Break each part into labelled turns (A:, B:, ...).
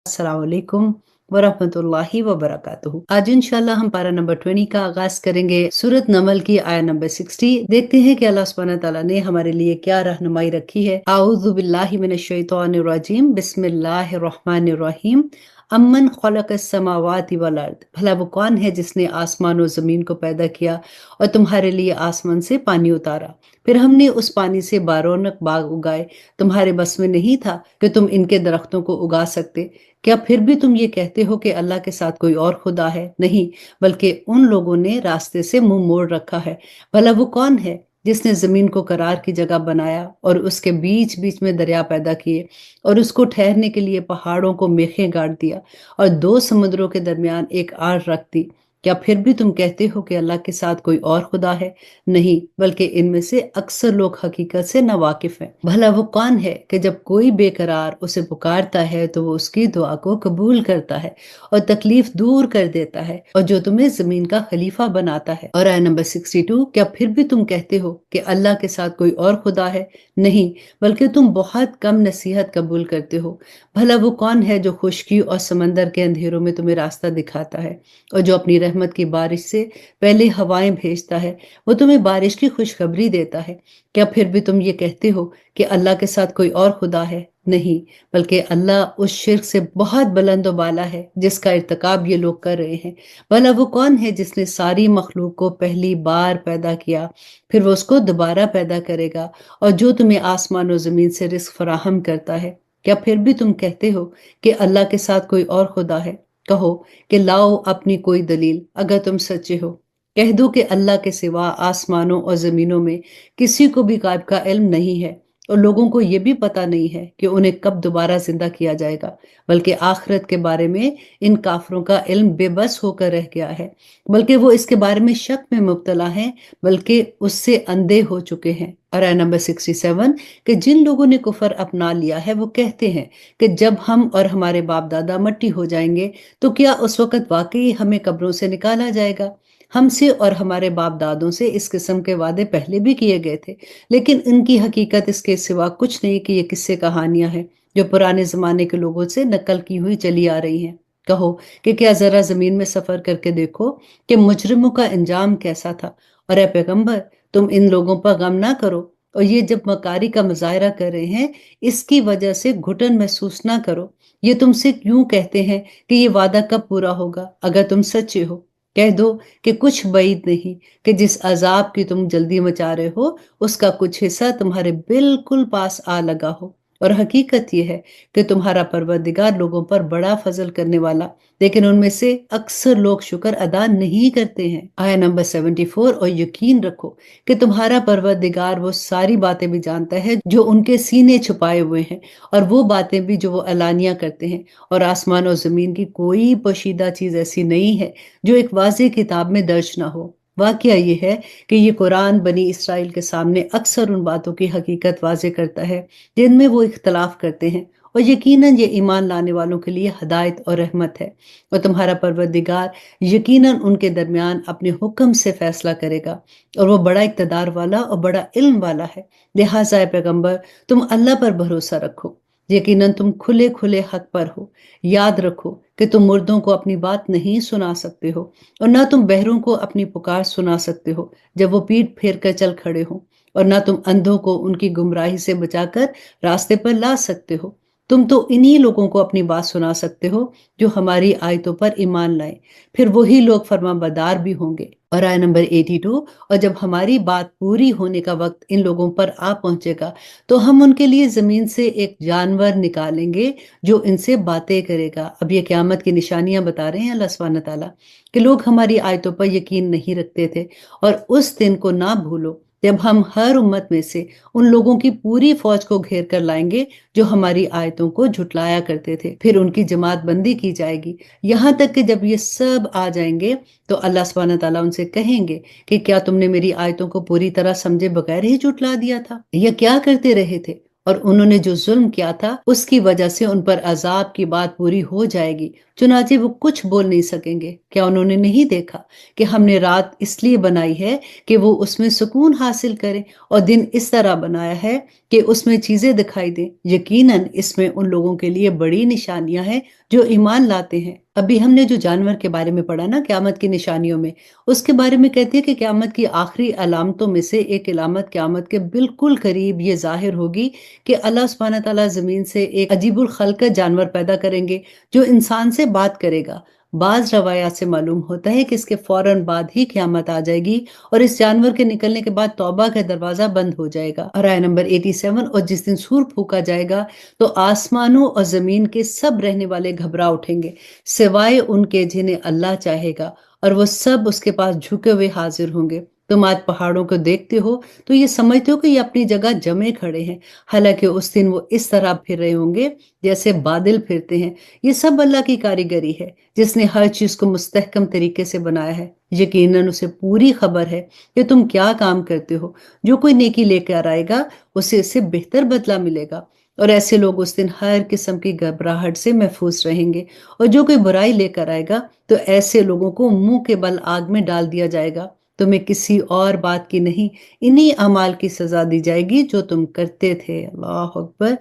A: अस्सलाम वालेकुम वरहमतुल्लाहि वबरकातुहू। आज इंशाल्लाह हम पारा नंबर 20 का आगाज करेंगे। सूरत नमल की आया नंबर 60। देखते हैं कि अल्लाह सुब्हानहू व तआला ने हमारे लिए क्या रहनुमाई रखी है। आऊज़ु बिल्लाहि मिनश शैतानिर रजीम, बिस्मिल्लाहिर रहमानिर रहीम। अम्मन खलक़स समावाति वल अर्द, भला वो कौन है जिसने आसमान और जमीन को पैदा किया और तुम्हारे लिए आसमान से पानी उतारा, फिर हमने उस पानी से बारौनक बाग उगाए। तुम्हारे बस में नहीं था कि तुम इनके दरख्तों को उगा सकते। क्या फिर भी तुम ये कहते हो कि अल्लाह के साथ कोई और खुदा है? नहीं, बल्कि उन लोगों ने रास्ते से मुंह मोड़ रखा है। भला वो कौन है जिसने जमीन को करार की जगह बनाया और उसके बीच बीच में दरिया पैदा किए और उसको ठहरने के लिए पहाड़ों को मेखें गाड़ दिया और दो समुद्रों के दरमियान एक आड़ रख दी। क्या फिर भी तुम कहते हो कि अल्लाह के साथ कोई और खुदा है? नहीं, बल्कि इनमें से अक्सर लोग हकीकत से नावाकिफ हैं। भला वो कौन है कि जब कोई बेकरार उसे पुकारता है तो वो उसकी दुआ को कबूल करता है और तकलीफ दूर कर देता है, और जो तुम्हें जमीन का खलीफा बनाता है। और आया नंबर 62। क्या फिर भी तुम कहते हो कि अल्लाह के साथ कोई और खुदा है? नहीं, बल्कि तुम बहुत कम नसीहत कबूल करते हो। भला वो कौन है जो खुश्की और समंदर के अंधेरों में तुम्हें रास्ता दिखाता है और जो अपनी रहमत की बारिश से पहले हवाएं भेजता है, वो तुम्हें बारिश की खुशखबरी देता है। क्या फिर भी तुम ये कहते हो कि अल्लाह के साथ कोई और खुदा है? नहीं, बल्कि अल्लाह उस शिर्क से बहुत बुलंद व बाला है जिसका इर्तिकाब ये लोग कर रहे हैं। भला वो कौन है जिसने सारी मखलूक को पहली बार पैदा किया, फिर वो उसको दोबारा पैदा करेगा, और जो तुम्हें आसमान और जमीन से रिस्क फराहम करता है। क्या फिर भी तुम कहते हो कि अल्लाह के साथ कोई और खुदा है? कहो कि लाओ अपनी कोई दलील, अगर तुम सच्चे हो। कह दो कि अल्लाह के सिवा आसमानों और जमीनों में किसी को भी गायब का इल्म नहीं है, और लोगों को यह भी पता नहीं है कि उन्हें कब दोबारा जिंदा किया जाएगा। बल्कि आखिरत के बारे में इन काफरों का इल्म बेबस होकर रह गया है, बल्कि वो इसके बारे में शक में मुब्तला हैं, बल्कि उससे अंधे हो चुके हैं। और आया नंबर 67 कि जिन लोगों ने कुफर अपना लिया है वो कहते हैं कि जब हम और हमारे बाप दादा मट्टी हो जाएंगे तो क्या उस वक्त वाकई हमें कब्रों से निकाला जाएगा? हमसे और हमारे बाप दादों से इस किस्म के वादे पहले भी किए गए थे, लेकिन इनकी हकीकत इसके सिवा कुछ नहीं कि ये किस्से कहानियां हैं जो पुराने जमाने के लोगों से नकल की हुई चली आ रही हैं। कहो कि क्या जरा जमीन में सफर करके देखो कि मुजरिमों का अंजाम कैसा था। और ए पैगंबर, तुम इन लोगों पर गम ना करो, और ये जब मकारी का मुजाहरा कर रहे हैं इसकी वजह से घुटन महसूस ना करो। ये तुमसे क्यों कहते हैं कि ये वादा कब पूरा होगा? अगर तुम सच्चे हो, कह दो कि कुछ बईद नहीं कि जिस अजाब की तुम जल्दी मचा रहे हो उसका कुछ हिस्सा तुम्हारे बिल्कुल पास आ लगा हो। और हकीकत यह है कि तुम्हारा परवरदिगार लोगों पर बड़ा फजल करने वाला, लेकिन उनमें से अक्सर लोग शुक्र अदा नहीं करते हैं। आया नंबर 74। और यकीन रखो कि तुम्हारा परवरदिगार वो सारी बातें भी जानता है जो उनके सीने छुपाए हुए हैं, और वो बातें भी जो वो अलानिया करते हैं। और आसमान और जमीन की कोई पोशीदा चीज ऐसी नहीं है जो एक वाज़ेह किताब में दर्ज ना हो। वाकया ये है कि ये कुरान बनी इसराइल के सामने अक्सर उन बातों की हकीकत वाज़ेह करता है जिनमें वो इख्तलाफ करते हैं, और यकीनन ये ईमान लाने वालों के लिए हदायत और रहमत है। और तुम्हारा परवरदिगार यकीनन उनके दरमियान अपने हुक्म से फैसला करेगा, और वो बड़ा इक़्तिदार वाला और बड़ा इल्म वाला है। लिहाजा ए पैगंबर, तुम अल्लाह पर भरोसा रखो। यकीनन तुम खुले खुले हक पर हो। याद रखो कि तुम मुर्दों को अपनी बात नहीं सुना सकते हो, और ना तुम बहरों को अपनी पुकार सुना सकते हो जब वो पीठ फेर कर चल खड़े हो, और ना तुम अंधों को उनकी गुमराही से बचाकर रास्ते पर ला सकते हो। तुम तो इन्हीं लोगों को अपनी बात सुना सकते हो जो हमारी आयतों पर ईमान लाए, फिर वही लोग फरमाबरदार भी होंगे। और आया नंबर 82। और जब हमारी बात पूरी होने का वक्त इन लोगों पर आ पहुंचेगा तो हम उनके लिए जमीन से एक जानवर निकालेंगे जो इनसे बातें करेगा। अब ये क़यामत की निशानियां बता रहे हैं अल्लाह सुब्हानहू तआला कि लोग हमारी आयतों पर यकीन नहीं रखते थे। और उस दिन को ना भूलो जब हम हर उम्मत में से उन लोगों की पूरी फौज को घेर कर लाएंगे जो हमारी आयतों को झुटलाया करते थे। फिर उनकी जमात बंदी की जाएगी, यहाँ तक कि जब ये सब आ जाएंगे तो अल्लाह सुब्हानहू तआला उनसे कहेंगे कि क्या तुमने मेरी आयतों को पूरी तरह समझे बगैर ही झुटला दिया था? या क्या करते रहे थे? और उन्होंने जो जुल्म किया था उसकी वजह से उन पर अजाब की बात पूरी हो जाएगी, चुनाचे वो कुछ बोल नहीं सकेंगे। क्या उन्होंने नहीं देखा कि हमने रात इसलिए बनाई है कि वो उसमें सुकून हासिल करे, और दिन इस तरह बनाया है کہ اس میں چیزیں دکھائی دیں، یقیناً اس میں ان لوگوں کے لیے بڑی نشانیاں ہیں جو ایمان لاتے ہیں۔ ابھی ہم نے جو جانور کے بارے میں پڑھا نا قیامت کی نشانیوں میں، اس کے بارے میں کہتے ہیں کہ قیامت کی آخری علامتوں میں سے ایک علامت قیامت کے بالکل قریب یہ ظاہر ہوگی کہ اللہ سبحانہ تعالیٰ زمین سے ایک عجیب الخلقت جانور پیدا کریں گے جو انسان سے بات کرے گا۔ بعض روایات سے معلوم ہوتا ہے کہ اس کے فوراً بعد ہی قیامت آ جائے گی اور اس جانور کے نکلنے کے بعد توبہ کا دروازہ بند ہو جائے گا۔ اور آیت نمبر 87، اور جس دن سور پھونکا جائے گا تو آسمانوں اور زمین کے سب رہنے والے گھبرا اٹھیں گے سوائے ان کے جنہیں اللہ چاہے گا، اور وہ سب اس کے پاس جھکے ہوئے حاضر ہوں گے۔ تم آج پہاڑوں کو دیکھتے ہو تو یہ سمجھتے ہو کہ یہ اپنی جگہ جمے کھڑے ہیں، حالانکہ اس دن وہ اس طرح پھر رہے ہوں گے جیسے بادل پھرتے ہیں۔ یہ سب اللہ کی کاریگری ہے جس نے ہر چیز کو مستحکم طریقے سے بنایا ہے۔ یقیناً اسے پوری خبر ہے کہ تم کیا کام کرتے ہو۔ جو کوئی نیکی لے کر آئے گا اسے اس سے بہتر بدلہ ملے گا، اور ایسے لوگ اس دن ہر قسم کی گھبراہٹ سے محفوظ رہیں گے۔ اور جو کوئی برائی لے کر آئے گا تو ایسے لوگوں کو منہ کے بل آگ میں ڈال دیا جائے گا۔ تمہیں کسی اور بات کی نہیں، انہی اعمال کی سزا دی جائے گی جو تم کرتے تھے۔ اللہ اکبر۔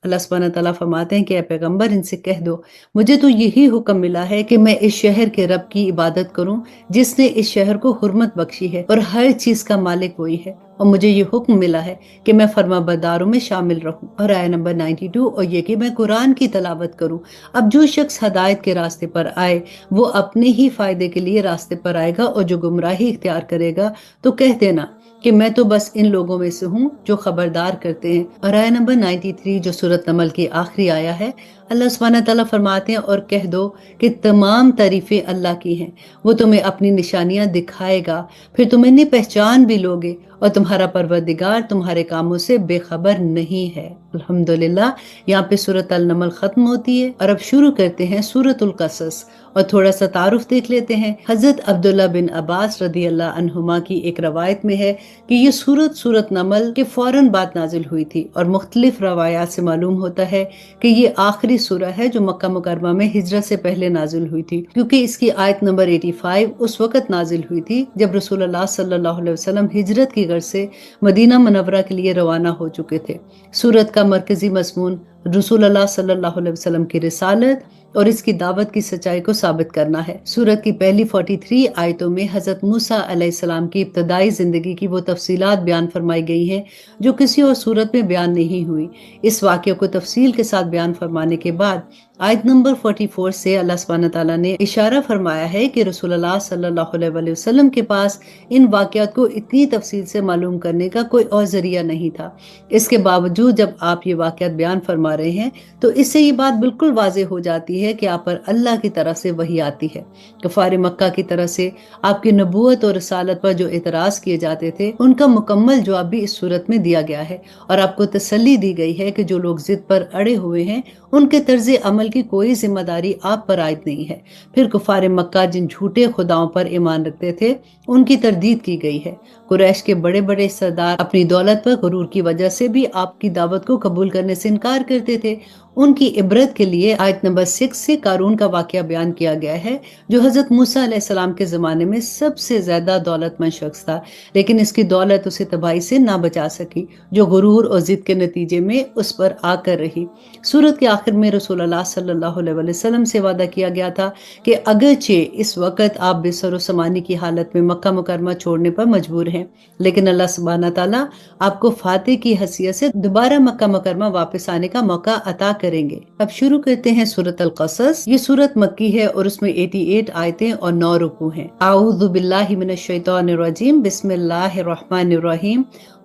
A: اللہ سبحانہ تعالیٰ فرماتے ہیں کہ اے پیغمبر ان سے کہہ دو، مجھے تو یہی حکم ملا ہے کہ میں اس شہر کے رب کی عبادت کروں جس نے اس شہر کو حرمت بخشی ہے اور ہر چیز کا مالک وہی ہے، اور مجھے یہ حکم ملا ہے کہ میں فرما برداروں میں شامل رہوں۔ اور آیت نمبر 92، اور یہ کہ میں قرآن کی تلاوت کروں۔ اب جو شخص ہدایت کے راستے پر آئے وہ اپنے ہی فائدے کے لیے راستے پر آئے گا، اور جو گمراہی اختیار کرے گا تو کہہ دینا کہ میں تو بس ان لوگوں میں سے ہوں جو خبردار کرتے ہیں۔ اور آیت نمبر 93 جو سورۃ نمل کی آخری آیا ہے، اللہ سبحانہ تعالیٰ فرماتے ہیں اور کہہ دو کہ تمام تعریفیں اللہ کی ہیں، وہ تمہیں اپنی نشانیاں دکھائے گا، پھر تم انہیں پہچان بھی لوگے، اور تمہارا پروردگار تمہارے کاموں سے بے خبر نہیں ہے۔ الحمدللہ۔ یہاں پہ سورۃ النمل ختم ہوتی ہے، اور اب شروع کرتے ہیں سورۃ القصص، اور تھوڑا سا تعارف دیکھ لیتے ہیں۔ حضرت عبداللہ بن عباس رضی اللہ عنہما کی ایک روایت میں ہے کہ یہ سورۃ نمل کے فوراً بعد نازل ہوئی تھی، اور مختلف روایات سے معلوم ہوتا ہے کہ یہ آخری سورہ ہے جو مکہ مکرمہ میں ہجرت سے پہلے نازل ہوئی تھی، کیونکہ اس کی آیت نمبر 85 اس وقت نازل ہوئی تھی جب رسول اللہ صلی اللہ علیہ وسلم ہجرت کی غرض سے مدینہ منورہ کے لیے روانہ ہو چکے تھے۔ سورت کا مرکزی مضمون رسول اللہ صلی اللہ علیہ وسلم کی رسالت اور اس کی دعوت کی سچائی کو ثابت کرنا ہے۔ سورت کی پہلی 43 آیتوں میں حضرت موسیٰ علیہ السلام کی ابتدائی زندگی کی وہ تفصیلات بیان فرمائی گئی ہیں جو کسی اور صورت میں بیان نہیں ہوئی۔ اس واقعے کو تفصیل کے ساتھ بیان فرمانے کے بعد آیت نمبر 44 سے اللہ سبحانہ تعالیٰ نے اشارہ فرمایا ہے کہ رسول اللہ صلی اللہ علیہ وآلہ وسلم کے پاس ان واقعات کو اتنی تفصیل سے معلوم کرنے کا کوئی اور ذریعہ نہیں تھا۔ اس کے باوجود جب آپ یہ واقعات بیان فرما رہے ہیں تو اس سے یہ بات بالکل واضح ہو جاتی ہے کہ آپ پر اللہ کی طرف سے وحی آتی ہے۔ کفار مکہ کی طرف سے آپ کی نبوت اور رسالت پر جو اعتراض کیے جاتے تھے ان کا مکمل جواب بھی اس صورت میں دیا گیا ہے، اور آپ کو تسلی دی گئی ہے کہ جو لوگ ضد پر اڑے ہوئے ہیں ان کے طرز عمل کی کوئی ذمہ داری آپ پر عائد نہیں ہے۔ پھر کفار مکہ جن جھوٹے خداؤں پر ایمان رکھتے تھے ان کی تردید کی گئی ہے۔ قریش کے بڑے بڑے سردار اپنی دولت پر غرور کی وجہ سے بھی آپ کی دعوت کو قبول کرنے سے انکار کرتے تھے۔ ان کی عبرت کے لیے آیت نمبر 6 سے قارون کا واقعہ بیان کیا گیا ہے جو حضرت موسیٰ علیہ السلام کے زمانے میں سب سے زیادہ دولت مند شخص تھا، لیکن اس کی دولت اسے تباہی سے نہ بچا سکی جو غرور اور ضد کے نتیجے میں اس پر آ کر رہی۔ سورت کے آخر میں رسول اللہ صلی اللہ علیہ وسلم سے وعدہ کیا گیا تھا کہ اگرچہ اس وقت آپ بے سر و سامانی کی حالت میں مکہ مکرمہ چھوڑنے پر مجبور ہیں، لیکن اللہ سبحانہ تعالیٰ آپ کو فاتح کی حیثیت سے دوبارہ مکہ مکرمہ واپس آنے کا موقع عطا کریں گے۔ اب شروع کرتے ہیں سورۃ القصص۔ یہ سورت مکی ہے اور اس میں 88 آیتیں اور 9 رکوع ہیں۔ اعوذ باللہ من الشیطان الرجیم، بسم اللہ الرحمن الرحیم۔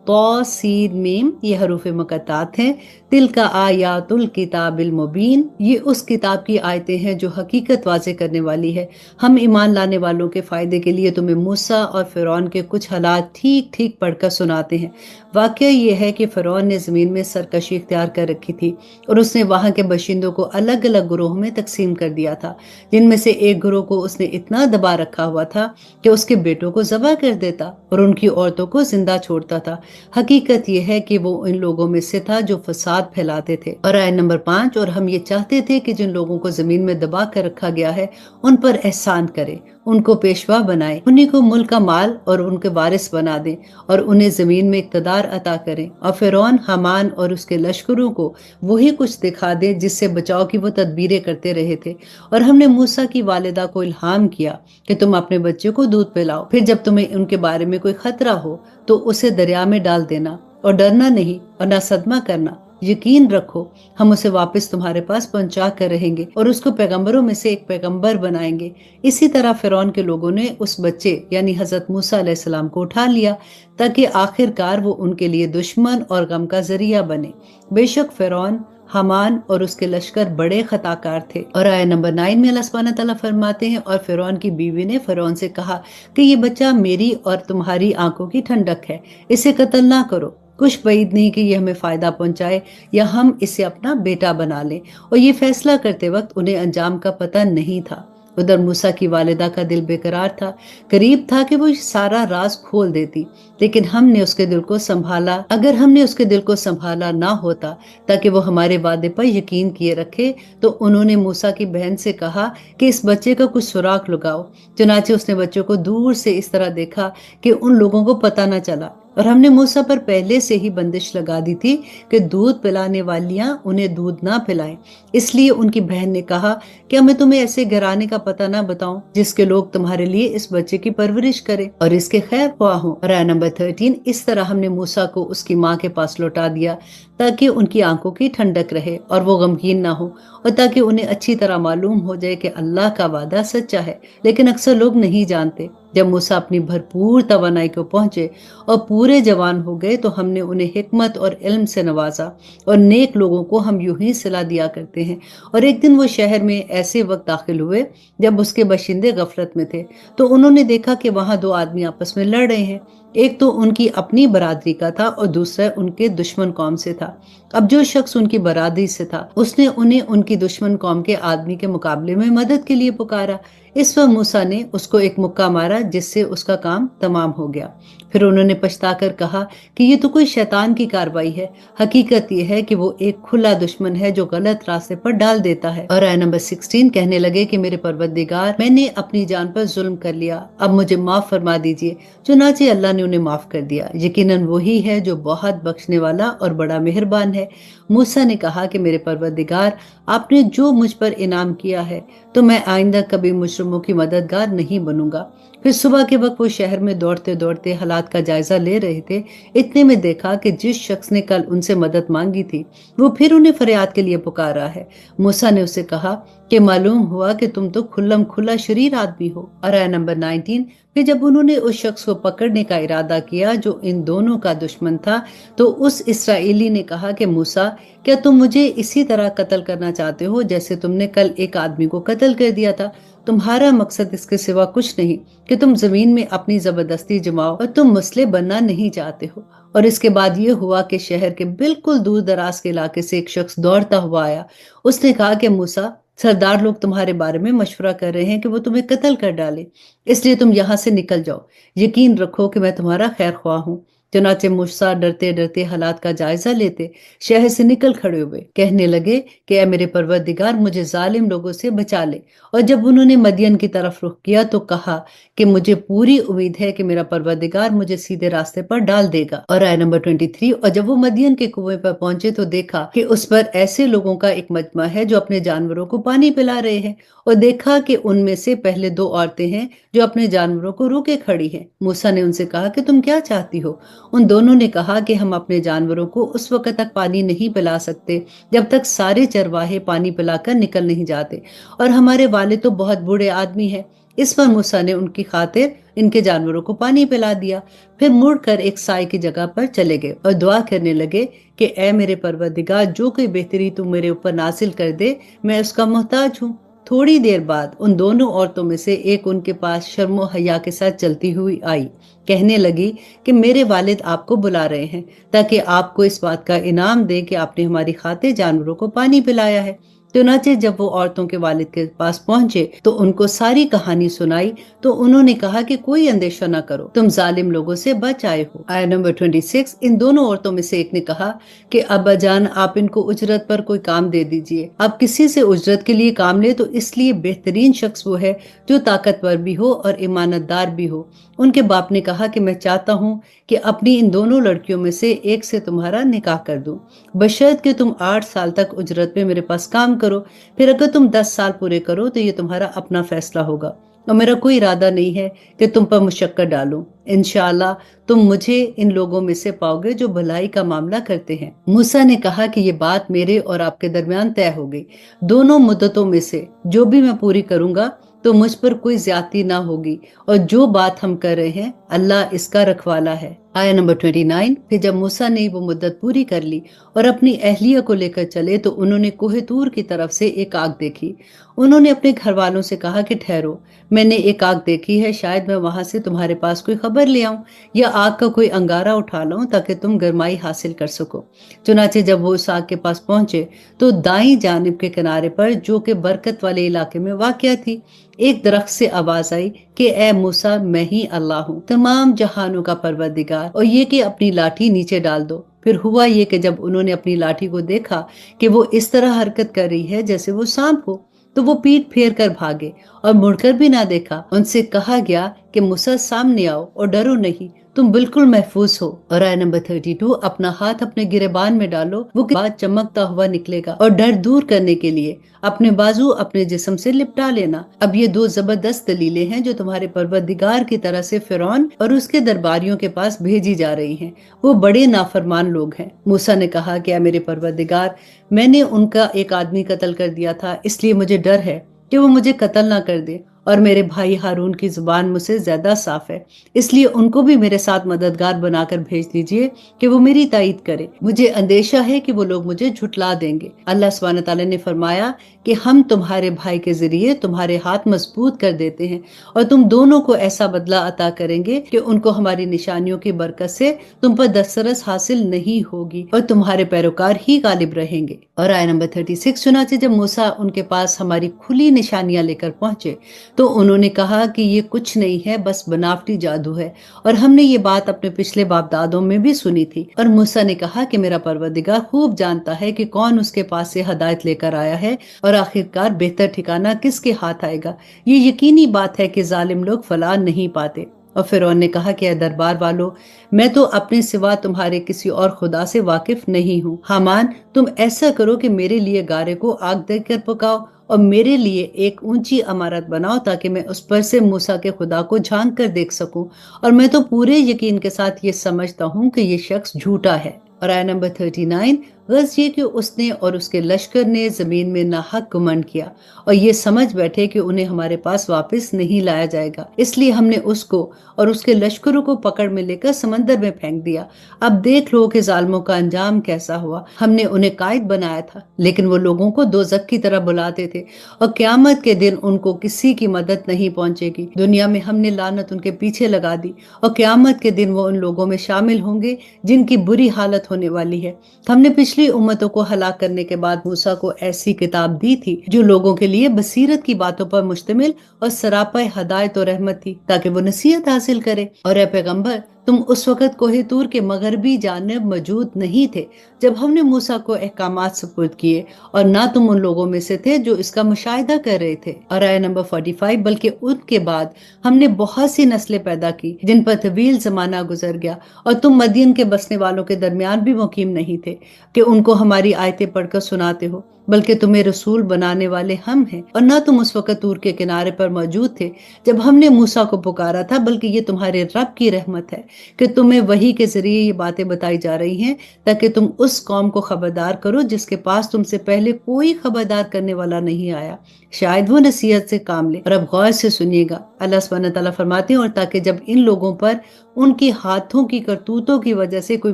A: ط س م، یہ حروف مقطعات ہیں۔ تلک آیات الکتاب المبین، یہ اس کتاب کی آیتیں ہیں جو حقیقت واضح کرنے والی ہے۔ ہم ایمان لانے والوں کے فائدے کے لیے تمہیں موسیٰ اور فرعون کے کچھ حالات ٹھیک ٹھیک پڑھ کر سناتے ہیں۔ واقعہ یہ ہے کہ فرعون نے زمین میں سرکشی اختیار کر رکھی تھی اور اس نے وہاں کے باشندوں کو الگ الگ گروہوں میں تقسیم کر دیا تھا، جن میں سے ایک گروہ کو اس نے اتنا دبا رکھا ہوا تھا کہ اس کے بیٹوں کو ذبح کر دیتا اور ان کی عورتوں کو زندہ چھوڑتا تھا۔ حقیقت یہ ہے کہ وہ ان لوگوں میں سے تھا جو فساد फसाद फैलाते थे। और आयत नंबर 5, और हम ये चाहते थे कि जिन लोगों को जमीन में दबा कर रखा गया है उन पर एहसान करे, उनको पेशवा बनाए, उन्हीं को मुल्क का माल और उनके वारिस बना दें और उन्हें जमीन में इक़्तिदार अता करें। और फिरौन, हामान और उसके लश्करों को वही कुछ दिखा दे जिससे बचाव की वो तदबीरें करते रहे थे। और हमने मूसा की वालिदा को इल्हाम किया कि तुम अपने बच्चे को दूध पिलाओ, फिर जब तुम्हें उनके बारे में कोई खतरा हो तो उसे दरिया में डाल देना, और डरना नहीं और ना सदमा करना। यकीन रखो हम उसे वापस तुम्हारे पास पहुंचा कर रहेंगे और उसको पैगंबरों में से एक पैगंबर बनाएंगे। इसी तरह फिरौन के लोगों ने उस बच्चे यानी हजरत मूसा अलैहिस्सलाम को उठा लिया ताकि आखिरकार वो उनके लिए दुश्मन और गम का जरिया बने। बेशक फिरौन, हामान और उसके लश्कर बड़े खताकार थे। और आयत नंबर 9 में अल्लाह सुब्हानहू व तआला फरमाते हैं, और फिरौन की बीवी ने फिरौन से कहा कि ये बच्चा मेरी और तुम्हारी आंखों की ठंडक है, इसे कत्ल ना करो। कुछ बैद नहीं कि ये हमें फायदा पहुंचाए या हम इसे अपना बेटा बना लें। और ये फैसला करते वक्त उन्हें अंजाम का पता नहीं था। उधर मूसा की वालिदा का दिल बेकरार था, करीब था कि वो सारा राज खोल देती, लेकिन हमने उसके दिल को संभाला। अगर हमने उसके दिल को संभाला ना होता ताकि वो हमारे वादे पर यकीन किए रखे, तो उन्होंने मूसा की बहन से कहा कि इस बच्चे का कुछ सुराग लगाओ। चुनाचे उसने बच्चों को दूर से इस तरह देखा कि उन लोगों को पता न चला। और हमने मूसा पर पहले से ही बंदिश लगा दी थी कि दूध पिलाने वालियां उन्हें दूध ना पिलाएं। इसलिए उनकी बहन ने कहा, क्या मैं तुम्हें ऐसे घराने का पता ना बताऊं जिसके लोग तुम्हारे लिए इस बच्चे की परवरिश करें और इसके खैर ख्वाह हों। और आयत नंबर 13, इस तरह हमने मूसा को उसकी माँ के पास लौटा दिया ताकि उनकी आंखों की ठंडक रहे और वो गमगीन ना हो, और ताकि उन्हें अच्छी तरह मालूम हो जाए कि अल्लाह का वादा सच्चा है। लेकिन अक्सर लोग नहीं जानते। जब मूसा अपनी भरपूर तवानाई को पहुंचे और पूरे जवान हो गए तो हमने उन्हें हिकमत और इल्म से नवाजा, और नेक लोगों को हम यूं ही सिला दिया करते हैं। और एक दिन वो शहर में ऐसे वक्त दाखिल हुए जब उसके बशिंदे गफलत में थे, तो उन्होंने देखा कि वहां दो आदमी आपस में लड़ रहे हैं। एक तो उनकी अपनी बरादरी का था और दूसरा उनके दुश्मन कौम से था। अब जो शख्स उनकी बरादरी से था उसने उन्हें उनकी दुश्मन कौम के आदमी के मुकाबले में मदद के लिए पुकारा। इस वक्त मूसा ने उसको एक मुक्का मारा जिससे उसका काम तमाम हो गया। फिर उन्होंने पछताकर कहा कि ये तो कोई शैतान की कार्रवाई है। हकीकत ये है कि वो एक खुला दुश्मन है जो गलत रास्ते पर डाल देता है। और आयत नंबर 16 कहने लगे कि मेरे परवरदिगार, मैंने अपनी जान पर जुल्म कर लिया, अब मुझे माफ फरमा दीजिए। चुनाचे अल्लाह ने उन्हें माफ कर दिया। यकीनन वही है जो बहुत बख्शने वाला और बड़ा मेहरबान है। मूसा ने कहा कि मेरे परवरदिगार, आपने जो मुझ पर इनाम किया है तो मैं आइंदा कभी मुजरिमों की मददगार नहीं बनूंगा। फिर सुबह के वक्त वो शहर में दौड़ते दौड़ते हालात का जायजा ले रहे थे। इतने में देखा कि जिस शख्स ने कल उनसे मदद मांगी थी वो फिर उन्हें फरियाद के लिए पुकारा है। मूसा ने उसे कहा कि मालूम हुआ कि तुम तो खुल्लम खुल्ला शरीर आदमी हो। और आयत नंबर 19, फिर जब उन्होंने उस शख्स को पकड़ने का इरादा किया जो इन दोनों का दुश्मन था, तो उस इसराइली ने कहा कि मूसा, क्या तुम मुझे इसी तरह कत्ल करना चाहते हो जैसे तुमने कल एक आदमी को कत्ल कर दिया था? तुम्हारा मकसद इसके सिवा कुछ नहीं कि तुम जमीन में अपनी जबरदस्ती जमाओ, और तुम मुस्लिम बनना नहीं चाहते हो। और इसके बाद ये हुआ कि शहर के बिल्कुल दूर दराज के इलाके से एक शख्स दौड़ता हुआ आया। उसने कहा कि मूसा, सरदार लोग तुम्हारे बारे में मशवरा कर रहे हैं कि वो तुम्हें कत्ल कर डाले, इसलिए तुम यहाँ से निकल जाओ। यकीन रखो कि मैं तुम्हारा खैर ख्वाह हूँ। चुनाचे मूसा डरते डरते हालात का जायजा लेते शहर से निकल खड़े हुए, कहने लगे कि ऐ मेरे परवरदिगार, मुझे जालिम लोगों से बचा ले। और जब उन्होंने मदियन की तरफ रुख किया तो कहा कि मुझे पूरी उम्मीद है कि मेरा परवरदिगार मुझे सीधे रास्ते पर डाल देगा। और आयत नंबर 23, और जब वो मदियन के कुएं पर पहुंचे तो देखा कि उस पर ऐसे लोगों का एक मजमा है जो अपने जानवरों को पानी पिला रहे हैं, और देखा कि उनमें से पहले दो औरतें हैं जो अपने जानवरों को रोके खड़ी हैं। मूसा ने उनसे कहा कि तुम क्या चाहती हो? उन दोनों ने कहा कि हम अपने जानवरों को उस वक्त तक पानी नहीं पिला सकते जब तक सारे चरवाहे पानी पिलाकर निकल नहीं जाते, और हमारे वाले तो बहुत बूढ़े आदमी हैं। इस पर मूसा ने उनकी खातिर इनके जानवरों को पानी पिला दिया। फिर मुड़कर एक साई की जगह पर चले गए और दुआ करने लगे कि ऐ मेरे परवरदिगार, जो कोई बेहतरी तू मेरे ऊपर नासिल कर दे, मैं उसका मोहताज हूँ। थोड़ी देर बाद उन दोनों औरतों में से एक उनके पास शर्मो हया के साथ चलती हुई आई, कहने लगी कि मेरे वालिद आपको बुला रहे हैं ताकि आपको इस बात का इनाम दे कि आपने हमारी खातिर जानवरों को पानी पिलाया है। चुनाचे जब वो औरतों के वालिद के पास पहुंचे तो उनको सारी कहानी सुनाई, तो उन्होंने कहा कि कोई अंदेशा न करो, तुम जालिम लोगों से बच आए हो। आया नंबर 26, इन दोनों औरतों में से एक ने कहा कि अब्बा जान, आप इनको उजरत पर कोई काम दे दीजिए। आप किसी से उजरत के लिए काम ले तो इसलिए बेहतरीन शख्स वो है जो ताकतवर भी हो और ईमानदार भी हो। उनके बाप ने कहा कि मैं चाहता हूँ कि अपनी इन दोनों लड़कियों में से एक से तुम्हारा निकाह कर दूं, बशर्त कि तुम 8 साल तक उजरत पे मेरे पास काम करो। फिर अगर तुम 10 साल पूरे करो तो ये तुम्हारा अपना फैसला होगा, और मेरा कोई इरादा नहीं है कि तुम पर मुशक्कत डालूं। इंशाअल्लाह तुम मुझे इन लोगों में से पाओगे जो भलाई का मामला करते हैं। मूसा ने कहा कि ये बात मेरे और आपके दरमियान तय हो गई। दोनों मुद्दतों में से जो भी मैं पूरी करूंगा तो मुझ पर कोई ज्यादती ना होगी, और जो बात हम कर रहे हैं अल्लाह इसका रखवाला है। आया नंबर 29, फिर जब मूसा ने वो मुद्दत पूरी कर ली और अपनी अहलिया को लेकर चले तो उन्होंने कोहे तूर की तरफ से एक आग देखी। उन्होंने अपने घर वालों से कहा कि ठहरो, मैंने एक आग देखी है, शायद मैं वहां से तुम्हारे पास कोई खबर ले आऊं या आग का कोई अंगारा उठा लाऊं ताकि तुम गरमाई हासिल कर सको। चुनाचे जब वो उस आग के पास पहुंचे तो दाईं जानिब के किनारे पर, जो कि बरकत वाले इलाके में वाक़या थी, एक दरख्त से आवाज आई कि ए मूसा, मैं ही अल्लाह हूँ, तमाम जहानों का परवरदिगार, और ये कि अपनी लाठी नीचे डाल दो। फिर हुआ ये कि जब उन्होंने अपनी लाठी को देखा कि वो इस तरह हरकत कर रही है जैसे वो सांप हो, तो वो पीठ फेर कर भागे और मुड़कर भी ना देखा। उनसे कहा गया कि मूसा, सामने आओ और डरो नहीं, तुम बिल्कुल महफूज हो। और आया नंबर 32, अपना हाथ अपने गिरेबान में डालो, वो बात चमकता हुआ निकलेगा, और डर दूर करने के लिए अपने बाजू अपने जिस्म से लिपटा लेना। अब ये दो जबरदस्त दलीलें हैं जो तुम्हारे परवरदिगार की तरह से फिरौन और उसके दरबारियों के पास भेजी जा रही हैं। वो बड़े नाफरमान लोग हैं। मूसा ने कहा कि मेरे परवरदिगार, मैंने उनका एक आदमी कत्ल कर दिया था, इसलिए मुझे डर है कि वो मुझे कत्ल ना कर दे, और मेरे भाई हारून की जुबान मुझसे ज्यादा साफ है, इसलिए उनको भी मेरे साथ मददगार बनाकर भेज दीजिए कि वो मेरी ताईद करे। मुझे अंदेशा है कि वो लोग मुझे झुटला देंगे। अल्लाह सुब्हानहू तआला ने फरमाया कि हम तुम्हारे भाई के जरिए तुम्हारे हाथ मजबूत कर देते हैं, और तुम दोनों को ऐसा बदला अता करेंगे कि उनको हमारी निशानियों की बरकत से तुम पर दस्तरस हासिल नहीं होगी, और तुम्हारे पैरोकार ही गालिब रहेंगे। और आया नंबर 36, चुनाचे जब मूसा उनके पास हमारी खुली निशानियां लेकर पहुंचे तो उन्होंने कहा कि ये कुछ नहीं है, बस बनावटी जादू है, और हमने ये बात अपने पिछले बाप दादों में भी सुनी थी। और मूसा ने कहा कि मेरा परवरदिगार खूब जानता है कि कौन उसके पास से हदायत लेकर आया है, और आखिरकार बेहतर ठिकाना किसके हाथ आएगा। ये यकीनी बात है कि जालिम लोग फलाह नहीं पाते। और फिरौन ने कहा कि दरबार वालों, मैं तो अपने सिवा तुम्हारे किसी और खुदा से वाकिफ नहीं हूँ। हामान, तुम ऐसा करो कि मेरे लिए गारे को आग देकर पकाओ और मेरे लिए एक ऊंची इमारत बनाओ ताकि मैं उस पर से मूसा के खुदा को झांक कर देख सकूं, और मैं तो पूरे यकीन के साथ ये समझता हूँ कि ये शख्स झूठा है। और आया नंबर 39, गर्ज ये कि उसने और उसके लश्कर ने जमीन में नाहक घमंड किया और ये समझ बैठे कि उन्हें हमारे पास वापस नहीं लाया जाएगा, इसलिए हमने उसको और उसके लश्करों को पकड़ में लेकर समंदर में फेंक दिया। अब देख लो कि जालिमों का अंजाम कैसा हुआ। हमने उन्हें कायद बनाया था, लेकिन वो लोगों को दोज़ख की तरह बुलाते थे, और क़यामत के दिन उनको किसी की मदद नहीं पहुंचेगी। दुनिया में हमने लानत उनके पीछे लगा दी, और क़यामत के दिन वो उन लोगों में शामिल होंगे जिनकी बुरी हालत होने वाली है। हमने पिछली उम्मतों को हलाक करने के बाद मूसा को ऐसी किताब दी थी जो लोगों के लिए बसीरत की बातों पर मुश्तमिल और सरापा हदायत और रहमत थी, ताकि वो नसीहत हासिल करे। और ए पैगंबर, तुम उस वक़्त कोहे तूर के मगरबी जानिब मौजूद नहीं थे जब हमने मूसा को अहकामात सुपुर्द किए, और ना तुम उन लोगों में से थे जो इसका मुशाहिदा कर रहे थे। और आया नंबर 45, बल्कि उनके बाद हमने बहुत सी नस्लें पैदा की जिन पर तवील जमाना गुजर गया, और तुम मदीन के बसने वालों के दरमियान भी मुकीम नहीं थे कि उनको हमारी आयतें पढ़कर सुनाते हो, बल्कि तुम्हें रसूल बनाने वाले हम हैं। और ना तुम उस वक़्त तूर के किनारे पर मौजूद थे जब हमने मूसा को पुकारा था, बल्कि ये तुम्हारे रब की रहमत है कि तुम्हें वही के जरिए ये बातें बताई जा रही हैं ताकि तुम उस कौम को खबरदार करो जिसके पास तुमसे पहले कोई खबरदार करने वाला नहीं आया, शायद वो नसीहत से काम ले। और अब गौर से सुनिएगा, अल्लाह सुब्हानहू तआला फरमाते हैं, और ताकि जब इन लोगों पर उनके हाथों की करतूतों की वजह से कोई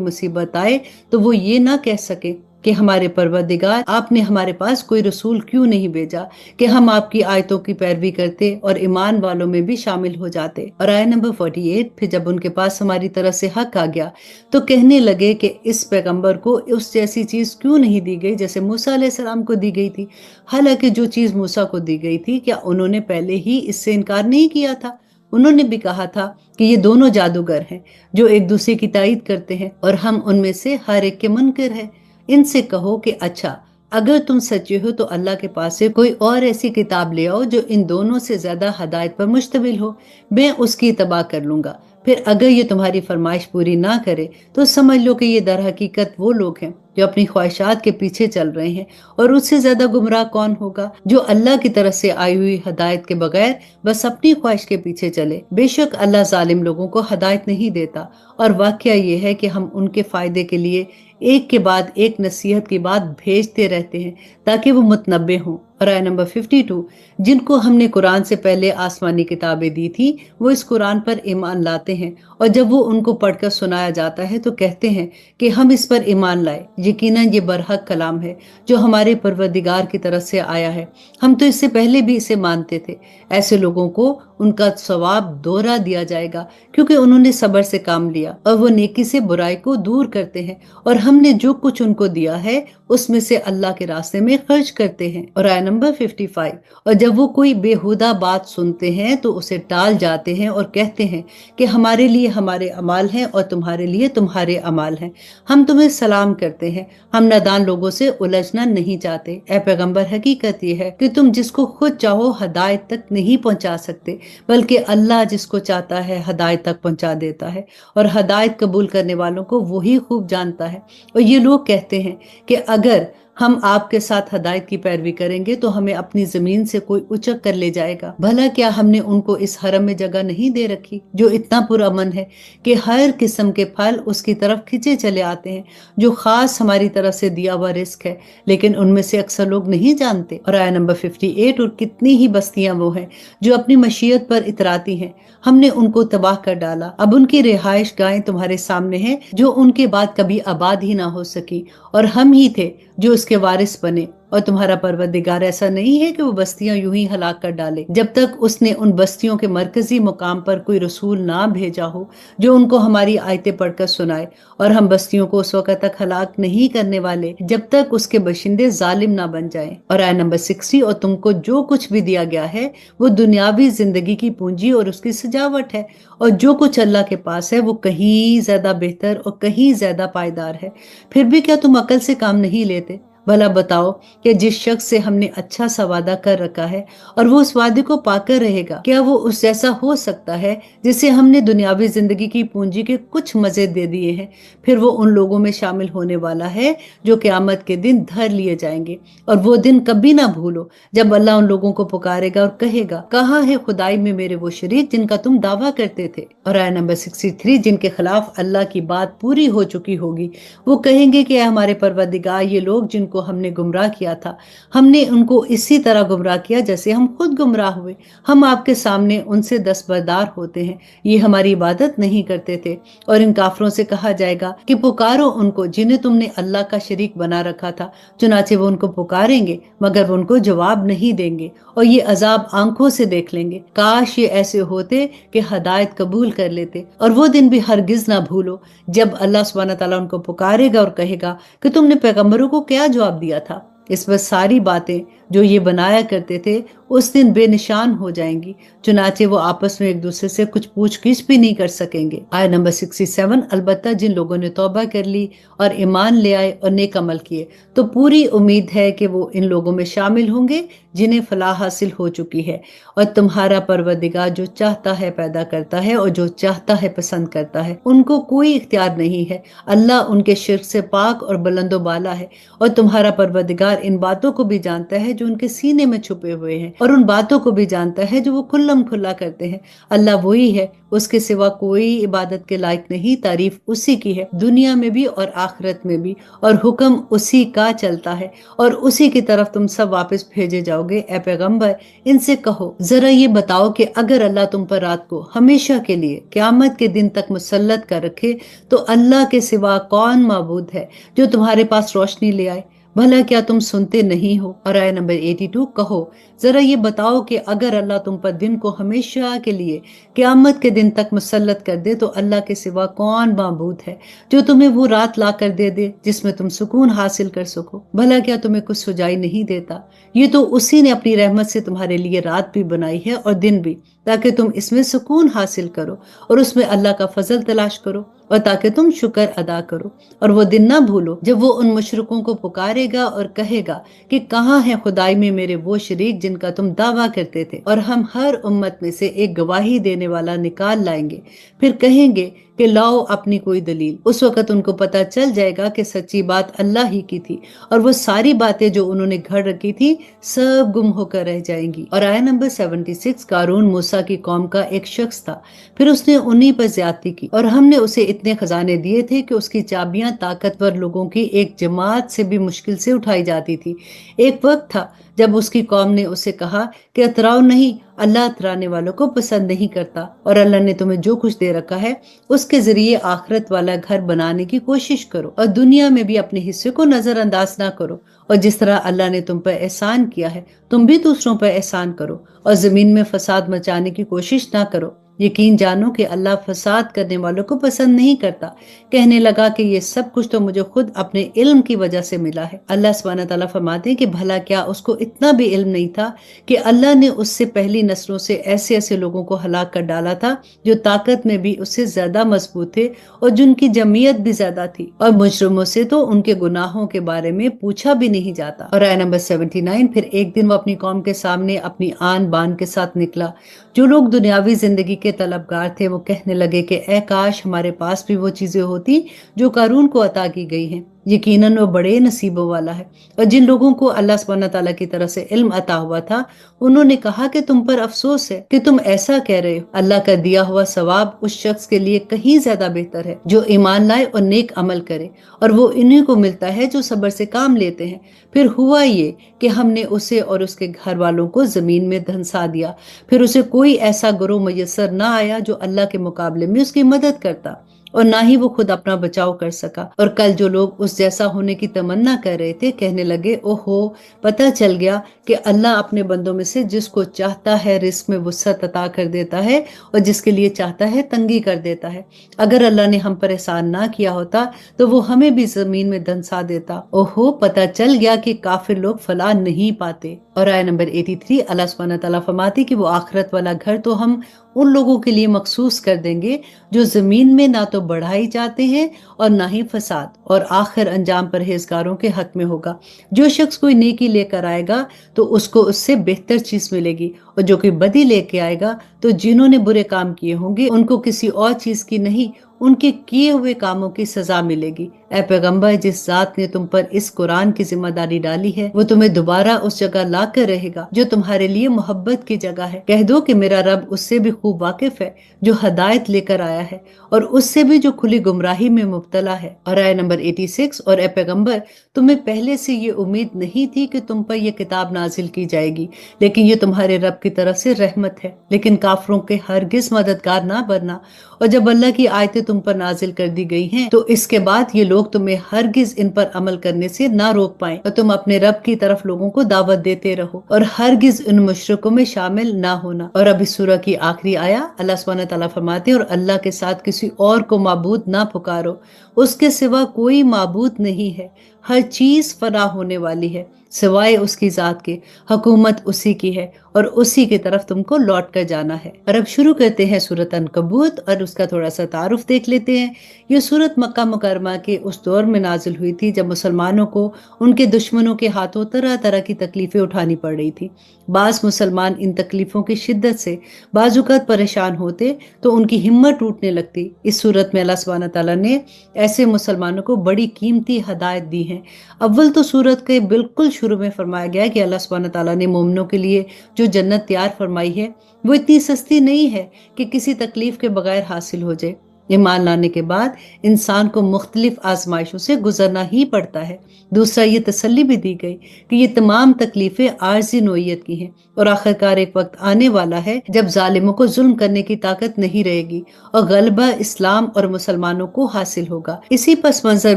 A: मुसीबत आए तो वो ये ना कह सके کہ हमारे परवरदिगार आपने हमारे पास कोई रसूल क्यों नहीं भेजा कि हम आपकी आयतों की पैरवी करते और ईमान वालों में भी शामिल हो जाते। और आयत नंबर 48, फिर जब उनके पास हमारी तरफ से हक आ गया तो कहने लगे कि इस पैगंबर को उस जैसी चीज क्यों नहीं दी गई जैसे मूसा अलैहिस्सलाम को दी गई थी। हालांकि जो चीज मूसा को दी गई थी, क्या उन्होंने पहले ही इससे इनकार नहीं किया था? उन्होंने भी कहा था कि ये दोनों जादूगर हैं जो एक दूसरे की तायद करते हैं और हम उनमें से हर एक के मुनकर हैं। इनसे कहो कि अच्छा, अगर तुम सच्चे हो तो अल्लाह के पास से कोई और ऐसी किताब ले आओ जो इन दोनों से ज्यादा हदायत पर मुश्तमिल हो, मैं उसकी इत्तबा कर लूंगा। फिर अगर ये तुम्हारी फरमाइश पूरी ना करे तो समझ लो कि ये दर हकीकत वो लोग हैं जो अपनी ख्वाहिशात के पीछे चल रहे हैं, और उससे ज्यादा गुमराह कौन होगा जो अल्लाह की तरफ से आई हुई हदायत के बगैर बस अपनी ख्वाहिश के पीछे चले। बेशक अल्लाह जालिम लोगों को हदायत नहीं देता, और वाकया ये है कि हम उनके फायदे के लिए एक के बाद एक नसीहत की बात भेजते रहते हैं ताकि वो मुतनब्बे हों। और आयत नंबर 52, जिनको हमने कुरान से पहले आसमानी किताबें दी थी वो इस कुरान पर ईमान लाते हैं, और जब वो उनको पढ़कर सुनाया जाता है तो कहते हैं कि हम इस पर ईमान लाए, यकीनन ये बरहक कलाम है जो हमारे परवरदिगार की तरफ से आया है, हम तो इससे पहले भी इसे मानते थे। ऐसे लोगों को उनका सवाब दोहरा दिया जाएगा क्योंकि उन्होंने सब्र से काम लिया और वो नेकी से बुराई को दूर करते हैं, और हमने जो कुछ उनको दिया है उसमें से अल्लाह के रास्ते में खर्च करते हैं। और आयत नंबर 55, और जब वो कोई बेहुदा बात सुनते हैं तो उसे टाल जाते हैं और कहते हैं कि हमारे लिए हमारे अमाल हैं और तुम्हारे लिए तुम्हारे अमाल हैं, हम तुम्हें सलाम करते हैं, हम नादान लोगों से उलझना नहीं चाहते। ऐ पैगंबर, हकीकत ये है कि तुम जिसको खुद चाहो हदायत तक नहीं पहुंचा सकते, बल्कि अल्लाह जिसको चाहता है हदायत तक पहुंचा देता है, और हदायत कबूल करने वालों को वही खूब जानता है। और ये लोग कहते हैं कि अगर हम आपके साथ हदायत की पैरवी करेंगे तो हमें अपनी जमीन से कोई उचक कर ले जाएगा। भला क्या हमने उनको इस हरम में जगह नहीं दे रखी जो इतना पुरअमन है कि हर किस्म के फल उसकी तरफ खिंचे चले आते हैं, जो खास हमारी तरफ से दिया हुआ रिस्क है, लेकिन उनमें से अक्सर लोग नहीं जानते। और आयत नंबर 58, और कितनी ही बस्तियां वो हैं जो अपनी मशीयत पर इतराती हैं, हमने उनको तबाह कर डाला, अब उनकी रिहाइश गाहें तुम्हारे सामने हैं जो उनके बाद कभी आबाद ही ना हो सकी, और हम ही थे जो उसके वारिस बने। और तुम्हारा परवरदिगार ऐसा नहीं है कि वो बस्तियां यूं ही हलाक कर डाले जब तक उसने उन बस्तियों के मरकजी मुकाम पर कोई रसूल ना भेजा हो जो उनको हमारी आयतें पढ़कर सुनाए, और हम बस्तियों को उस वक्त तक हलाक नहीं करने वाले जब तक उसके बशिंदे जालिम ना बन जाएं। और आयत नंबर 60, और तुमको जो कुछ भी दिया गया है वो दुनियावी जिंदगी की पूंजी और उसकी सजावट है, और जो कुछ अल्लाह के पास है वो कहीं ज्यादा बेहतर और कहीं ज्यादा पायदार है। फिर भी क्या तुम अकल से काम नहीं लेते? भला बताओ कि जिस शख्स से हमने अच्छा सा वादा कर रखा है और वो उस वादे को पाकर रहेगा, क्या वो उस जैसा हो सकता है जिसे हमने दुनियावी जिंदगी की पूंजी के कुछ मजे दे दिए हैं? फिर वो उन लोगों में शामिल होने वाला है जो क़यामत के दिन धर लिए जाएंगे, और वो दिन कभी ना भूलो जब अल्लाह उन लोगों को पुकारेगा और कहेगा, कहाँ है खुदाई में मेरे वो शरीक जिनका तुम दावा करते थे? और आयत नंबर 63, जिनके खिलाफ अल्लाह की बात पूरी हो चुकी होगी, वो कहेंगे कि हमारे परवरदिगार, ये लोग जिनको हमने गुमराह किया था, हमने उनको इसी तरह गुमराह किया जैसे हम खुद गुमराह हुए, हम आपके सामने उनसे दस्तबरदार होते हैं, ये हमारी इबादत नहीं करते थे। और इन काफरों से कहा जाएगा कि पुकारो उनको जिन्हें तुमने अल्लाह का शरीक बना रखा था, चुनाचे वो उनको पुकारेंगे मगर वो उनको जवाब नहीं देंगे, और ये अजाब आंखों से देख लेंगे। काश ये ऐसे होते कि हदायत कबूल कर लेते। और वो दिन भी हरगिज ना भूलो जब अल्लाह सुब्हानहू तआला उनको पुकारेगा और कहेगा कि तुमने पैगंबरों को क्या जवाब दिया था। इस पर सारी बातें जो ये बनाया करते थे उस दिन बेनिशान हो जाएंगी, चुनाचे वो आपस में एक दूसरे से कुछ पूछगिछ भी नहीं कर सकेंगे। आयत नंबर 67, अलबत्ता जिन लोगों ने तौबा कर ली और ईमान ले आए और नेक अमल किए तो पूरी उम्मीद है कि वो इन लोगों में शामिल होंगे जिन्हें फलाह हासिल हो चुकी है। और तुम्हारा परवरदिगार जो चाहता है पैदा करता है और जो चाहता है पसंद करता है, उनको कोई इख्तियार नहीं है। अल्लाह उनके शिर्क से पाक और बुलंदो बाला है, और तुम्हारा परवरदिगार इन बातों को भी जानता है जो उनके सीने में छुपे हुए हैं, और उन बातों को भी जानता है जो वो खुल्लम खुल्ला करते हैं। अल्लाह वही है, उसके सिवा कोई इबादत के लायक नहीं। तारीफ उसी की है, दुनिया में भी और आखिरत में भी, और हुक्म उसी का चलता है, और उसी की तरफ तुम सब वापस भेजे जाओगे। ए पैगंबर, इनसे कहो, जरा ये बताओ कि अगर अल्लाह तुम पर रात को हमेशा के लिए क़यामत के दिन तक मुसल्लत कर रखे, तो अल्लाह के सिवा कौन माबूद है जो तुम्हारे पास रोशनी ले आए? भला क्या तुम सुनते नहीं हो? और आया नंबर 82, कहो, जरा ये बताओ कि अगर अल्लाह तुम पर दिन को हमेशा के लिए क़यामत के दिन तक मुसल्लत कर दे, तो अल्लाह के सिवा कौन माबूद है जो तुम्हें वो रात ला कर दे दे जिसमें तुम सुकून हासिल कर सको? भला क्या तुम्हें कुछ सुझाई नहीं देता? ये तो उसी ने अपनी रहमत से तुम्हारे लिए रात भी बनाई है और दिन भी, ताकि तुम इसमें सुकून हासिल करो और उसमें अल्लाह का फजल तलाश करो, और ताकि तुम शुक्र अदा करो। और वो दिन ना भूलो जब वो उन मुशरिकों को पुकारेगा और कहेगा कि कहाँ है खुदाई में मेरे वो शरीक जिनका तुम दावा करते थे, और हम हर उम्मत में से एक गवाही देने वाला निकाल लाएंगे। फिर कहेंगे कि लाओ अपनी कोई दलील। उस वक्त उनको पता चल जाएगा कि सच्ची बात अल्लाह ही की थी, और वो सारी बातें जो उन्होंने घड़ रखी थी सब गुम होकर रह जाएंगी। और आया नंबर 76, कारून मूसा की कौम का एक शख्स था, फिर उसने उन्हीं पर ज्यादती की, और हमने उसे इतने खजाने दिए थे कि उसकी चाबियां ताकतवर लोगों की एक जमात से भी मुश्किल से उठाई जाती थी। एक वक्त था जब उसकी कौम ने उसे कहा कि अतराओ नहीं, अल्लाह अतराने वालों को पसंद नहीं करता, और अल्लाह ने तुम्हें जो कुछ दे रखा है उसके जरिए आखिरत वाला घर बनाने की कोशिश करो, और दुनिया में भी अपने हिस्से को नजरअंदाज ना करो। और जिस तरह अल्लाह ने तुम पर एहसान किया है, तुम भी दूसरों पर एहसान करो, और जमीन में फसाद मचाने की कोशिश ना करो। यकीन जानो कि अल्लाह फसाद करने वालों को पसंद नहीं करता। कहने लगा कि ये सब कुछ तो मुझे खुद अपने इल्म की वजह से मिला है। अल्लाह सुब्हानहू तआला फरमाते हैं कि भला क्या उसको इतना भी इल्म नहीं था कि अल्लाह ने उससे पहली नस्लों से ऐसे ऐसे लोगों को हलाक कर डाला था जो ताकत में भी उससे ज्यादा मजबूत थे और जिनकी जमीयत भी ज्यादा थी, और मुजरिमों से तो उनके गुनाहों के बारे में पूछा भी नहीं जाता। और आया नंबर 79, फिर एक दिन वो अपनी कौम के सामने अपनी आन बान के साथ निकला। जो लोग दुनियावी जिंदगी के तलबगार थे वो कहने लगे कि ऐ काश हमारे पास भी वो चीजें होती जो कारून को अता की गई हैं। यकीनन वो बड़े नसीबों वाला है। और जिन लोगों को अल्लाह सुब्हानहू तआला की तरफ से इल्म अता हुआ था, उन्होंने कहा कि तुम पर अफसोस है कि तुम ऐसा कह रहे हो। अल्लाह का दिया हुआ सवाब उस शख्स के लिए कहीं ज्यादा बेहतर है जो ईमान लाए और नेक अमल करे, और वो इन्हीं को मिलता है जो सब्र से काम लेते हैं। फिर हुआ ये कि हमने उसे और उसके घर वालों को जमीन में धंसा दिया, फिर उसे कोई ऐसा गुरोह मैसर न आया जो अल्लाह के मुकाबले में उसकी मदद करता, और ना ही वो खुद अपना बचाव कर सका। और कल जो लोग उस जैसा होने की तमन्ना कर रहे थे कहने लगे, ओहो, पता चल गया कि अल्लाह अपने बंदों में से जिसको चाहता है रिस्क में वुसअत अता कर देता है और जिसके लिए चाहता है तंगी कर देता है। अगर अल्लाह ने हम पर एहसान ना किया होता तो वो हमें भी जमीन में धंसा देता। ओहो, पता चल गया कि काफिर लोग फलाह नहीं पाते। और आया नंबर 83, अल्लाह सुब्हानहू तआला फरमाती कि वो आखिरत वाला घर तो हम उन लोगों के लिए मखसूस कर देंगे जो जमीन में ना तो बढ़ाई जाते हैं और ना ही फसाद, और आखिर अंजाम परहेजगारों के हक में होगा। जो शख्स कोई नेकी लेकर आएगा तो उसको उससे बेहतर चीज मिलेगी, और जो कोई बदी लेके आएगा तो जिन्होंने बुरे काम किए होंगे उनको किसी और चीज की नहीं, उनके किए हुए कामों की सजा मिलेगी। ऐ पैगंबर, जिस जात ने तुम पर इस कुरान की जिम्मेदारी डाली है वो तुम्हें दोबारा उस जगह ला कर रहेगा जो तुम्हारे लिए मोहब्बत की जगह है। कह दो कि मेरा रब उससे भी खूब वाकिफ है जो हदायत लेकर आया है, और उससे भी जो खुली गुमराही में मुब्तला है। और आया नंबर 86, और ऐ पैगंबर, तुम्हें पहले से ये उम्मीद नहीं थी कि तुम पर यह किताब नाजिल की जाएगी, लेकिन ये तुम्हारे रब की तरफ से रहमत है। लेकिन काफरों के हरगिज मददगार ना बनना, और जब अल्लाह की आयतें तुम पर नाजिल कर दी गई हैं तो इसके बाद ये लोग तुम्हें हरगिज इन पर अमल करने से ना रोक पाए, और तुम अपने रब की तरफ लोगों को दावत देते रहो और हरगिज इन मुशरिकों में शामिल ना होना। और अब इस सूरह की आखिरी आया अल्लाह सुब्हानहू तआला फरमाते, और अल्लाह के साथ किसी और को माबूद ना पुकारो, उसके सिवा कोई माबूद नहीं है। हर चीज फना होने वाली है सिवाय उसकी जात के, हुकूमत उसी की है और उसी की तरफ तुमको लौट कर जाना है। और अब शुरू करते हैं सूरत अनकबूत और उसका थोड़ा सा तारुफ देख लेते हैं। ये सूरत मक्का मुकरमा के उस दौर में नाजिल हुई थी जब मुसलमानों को उनके दुश्मनों के हाथों तरह तरह की तकलीफें उठानी पड़ रही थी। बाज मुसलमान इन तकलीफों की शिद्दत से बाजुकात परेशान होते तो उनकी हिम्मत टूटने लगती। इस सूरत में अल्लाह सुब्हानहू तआला ने ऐसे मुसलमानों को बड़ी कीमती हदायत दी हैं। अव्वल तो सूरत के बिल्कुल शुरू में फरमाया गया है कि अल्लाह सुब्हानहू तआला ने मोमिनों के लिए जो जन्नत तैयार फरमाई है वो इतनी सस्ती नहीं है कि किसी तकलीफ के बगैर हासिल हो जाए। ईमान लाने के बाद इंसान को मुख्तलिफ आजमाइशों से गुजरना ही पड़ता है। दूसरा, ये तसल्ली भी दी गई कि ये तमाम तकलीफें आर्जी नोयत की हैं और आखिरकार एक वक्त आने वाला है जब जालिमों को जुल्म करने की ताकत नहीं रहेगी और गलबा इस्लाम और मुसलमानों को हासिल होगा। इसी पस मंजर